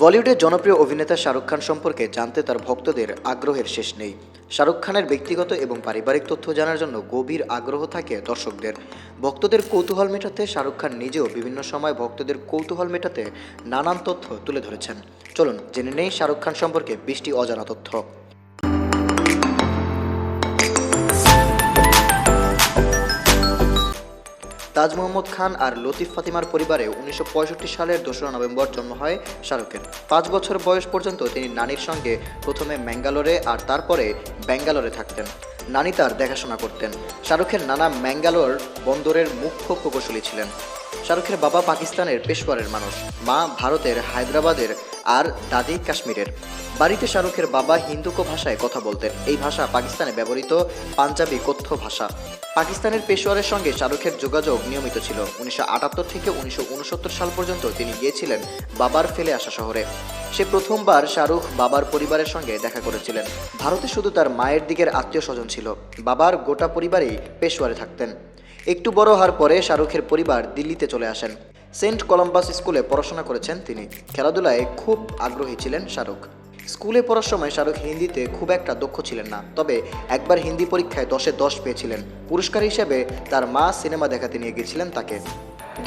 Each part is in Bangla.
বলিউডের জনপ্রিয় অভিনেতা শাহরুখ খান সম্পর্কে জানতে তার ভক্তদের আগ্রহের শেষ নেই। শাহরুখ খানের ব্যক্তিগত এবং পারিবারিক তথ্য জানার জন্য গভীর আগ্রহ থাকে দর্শকদের। ভক্তদের কৌতূহল মেটাতে শাহরুখ খান নিজেও বিভিন্ন সময় ভক্তদের কৌতূহল মেটাতে নানান তথ্য তুলে ধরেছেন। চলুন জেনে নেই শাহরুখ খান সম্পর্কে 20টি অজানা তথ্য। তাজ মোহাম্মদ খান আর লতিফ ফাতিমার পরিবারে 1965 সালের 2রা নভেম্বর জন্ম হয় শাহরুখের। 5 বছর বয়স পর্যন্ত তিনি নানির সঙ্গে প্রথমে ম্যাঙ্গালোরে আর তারপরে ব্যাঙ্গালোরে থাকতেন। নানি তার দেখাশোনা করতেন। শাহরুখের নানা ম্যাঙ্গালোর বন্দরের মুখ্য প্রকৌশলী ছিলেন। শাহরুখের বাবা পাকিস্তানের পেশোয়ারের মানুষ, মা ভারতের হায়দ্রাবাদের আর দাদি কাশ্মীরের। বাড়িতে শাহরুখের বাবা হিন্দুকো ভাষায় কথা বলতেন। এই ভাষা পাকিস্তানে ব্যবহৃত পাঞ্জাবি কথ্য ভাষা। পাকিস্তানের পেশোয়ারের সঙ্গে শাহরুখের যোগাযোগ নিয়মিত ছিল। 1978 থেকে 1969 সাল পর্যন্ত তিনি গিয়েছিলেন বাবার ফেলে আসা শহরে। সে প্রথমবার শাহরুখ বাবার পরিবারের সঙ্গে দেখা করেছিলেন। ভারতে শুধু তার মায়ের দিকের আত্মীয় স্বজন ছিল। বাবার গোটা পরিবারই পেশোয়ারে থাকতেন। একটু বড় হওয়ার পরে শাহরুখের পরিবার দিল্লিতে চলে আসেন। সেন্ট কলম্বাস স্কুলে পড়াশোনা করেছেন তিনি। খেলাধুলায় খুব আগ্রহী ছিলেন শাহরুখ। স্কুলে পড়ার সময় শাহরুখ হিন্দিতে খুব একটা দক্ষ ছিলেন না, তবে একবার হিন্দি পরীক্ষায় 10-এ 10 পেয়েছিলেন। পুরস্কার হিসেবে তার মা সিনেমা দেখাতে নিয়ে গিয়েছিলেন তাকে।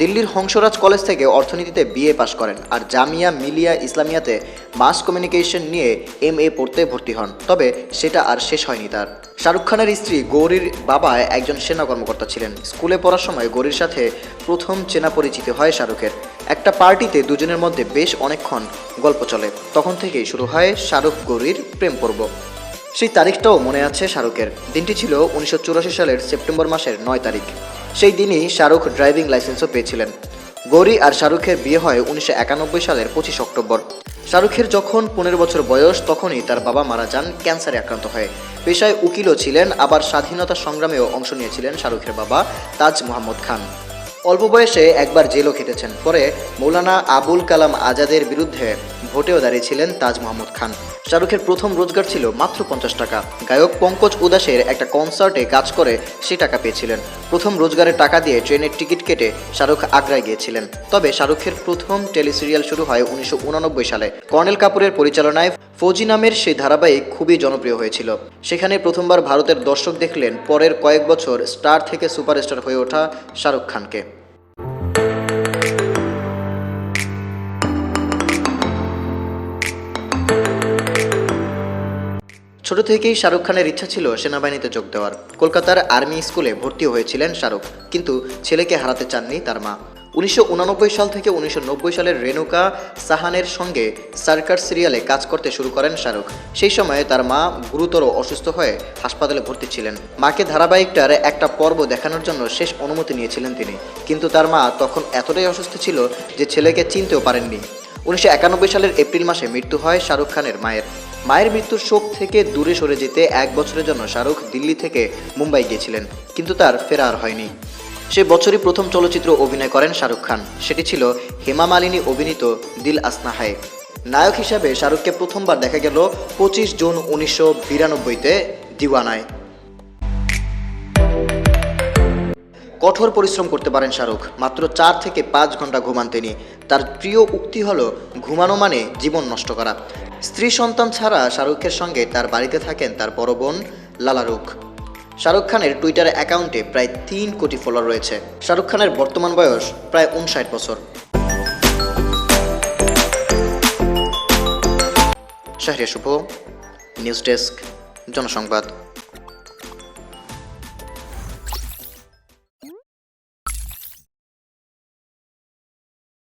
দিল্লির হংসরাজ কলেজ থেকে অর্থনীতিতে বিএ পাশ করেন আর জামিয়া মিলিয়া ইসলামিয়াতে মাস কমিউনিকেশন নিয়ে MA পড়তে ভর্তি হন। তবে সেটা আর শেষ হয়নি তার। শাহরুখ খানের স্ত্রী গৌরীর বাবা একজন সেনা কর্মকর্তা ছিলেন। স্কুলে পড়ার সময় গৌরীর সাথে প্রথম চেনা পরিচিতি হয় শাহরুখের। একটা পার্টিতে দুজনের মধ্যে বেশ অনেকক্ষণ গল্প চলে। তখন থেকেই শুরু হয় শাহরুখ গৌরীর প্রেম পর্ব। সেই তারিখটাও মনে আছে শাহরুখের। দিনটি ছিল 1984 সালের সেপ্টেম্বর মাসের 9 তারিখ। সেই দিনই শাহরুখ ড্রাইভিং লাইসেন্সও পেয়েছিলেন। গৌরী আর শাহরুখের বিয়ে হয় 1991 সালের 25 অক্টোবর। শাহরুখের যখন 15 বছর বয়স তখনই তার বাবা মারা যান ক্যান্সারে আক্রান্ত হয়ে। পেশায় উকিলও ছিলেন, আবার স্বাধীনতা সংগ্রামেও অংশ নিয়েছিলেন শাহরুখের বাবা তাজ মোহাম্মদ খান। অল্প বয়সে একবার জেলও খেটেছেন। পরে মৌলানা আবুল কালাম আজাদের বিরুদ্ধে ভোটেও দাঁড়িয়েছিলেন তাজ মোহাম্মদ খান। শাহরুখের প্রথম রোজগার ছিল মাত্র 50 টাকা। গায়ক পঙ্কজ উদাসের একটা কনসার্টে কাজ করে সে টাকা পেয়েছিলেন। প্রথম রোজগারের টাকা দিয়ে ট্রেনের টিকিট কেটে শাহরুখ আগ্রায় গিয়েছিলেন। তবে শাহরুখের প্রথম টেলিসিরিয়াল শুরু হয় 1989 সালে। কর্নেল কাপুরের পরিচালনায় ফৌজি নামের সেই ধারাবাহিক খুবই জনপ্রিয় হয়েছিল। সেখানে প্রথমবার ভারতের দর্শক দেখলেন পরের কয়েক বছর স্টার থেকে সুপারস্টার হয়ে ওঠা শাহরুখ খানকে। ছোট থেকেই শাহরুখ খানের ইচ্ছা ছিল সেনাবাহিনীতে যোগ দেওয়ার। কলকাতার আর্মি স্কুলে ভর্তি হয়েছিলেন শাহরুখ, কিন্তু ছেলেকে হারাতে চাননি তার মা। 1989 সাল থেকে 1990 সালের রেণুকা সাহানের সঙ্গে সার্কাস সিরিয়ালে কাজ করতে শুরু করেন শাহরুখ। সেই সময়ে তার মা গুরুতর অসুস্থ হয়ে হাসপাতালে ভর্তি ছিলেন। মাকে ধারাবাহিকটার একটা পর্ব দেখানোর জন্য শেষ অনুমতি নিয়েছিলেন তিনি, কিন্তু তার মা তখন এতটাই অসুস্থ ছিল যে ছেলেকে চিনতেও পারেননি। 1991 সালের এপ্রিল মাসে মৃত্যু হয় শাহরুখ খানের মায়ের। মায়ের মৃত্যুর শোক থেকে দূরে সরে যেতে 1 বছরের জন্য শাহরুখ দিল্লি থেকে মুম্বাই গিয়েছিলেন, কিন্তু তার ফেরা আর হয়নি। সে বছরই প্রথম চলচ্চিত্র অভিনয় করেন শাহরুখ খান। সেটি ছিল হেমা মালিনী অভিনীত দিল আসনা হায়। নায়ক হিসাবে শাহরুখকে প্রথমবার দেখা গেল 25 জুন 1992-তে দিওয়ানায়। কঠোর পরিশ্রম করতে পারেন শাহরুখ। মাত্র 4 থেকে 5 ঘন্টা ঘুমান তিনি। তার প্রিয় উক্তি হলো, ঘুমানো মানে জীবন নষ্ট করা। স্ত্রী সন্তান ছাড়া শাহরুখের সঙ্গে তার বাড়িতে থাকেন তার বড় বোন লালা রুখ। শাহরুখ খানের টুইটার অ্যাকাউন্টে প্রায় 3 কোটি ফলোয়ার রয়েছে। শাহরুখ খানের বর্তমান বয়স প্রায় 59 বছর। শাহরিয়ার শুভ, নিউজ ডেস্ক, জনসংবাদ।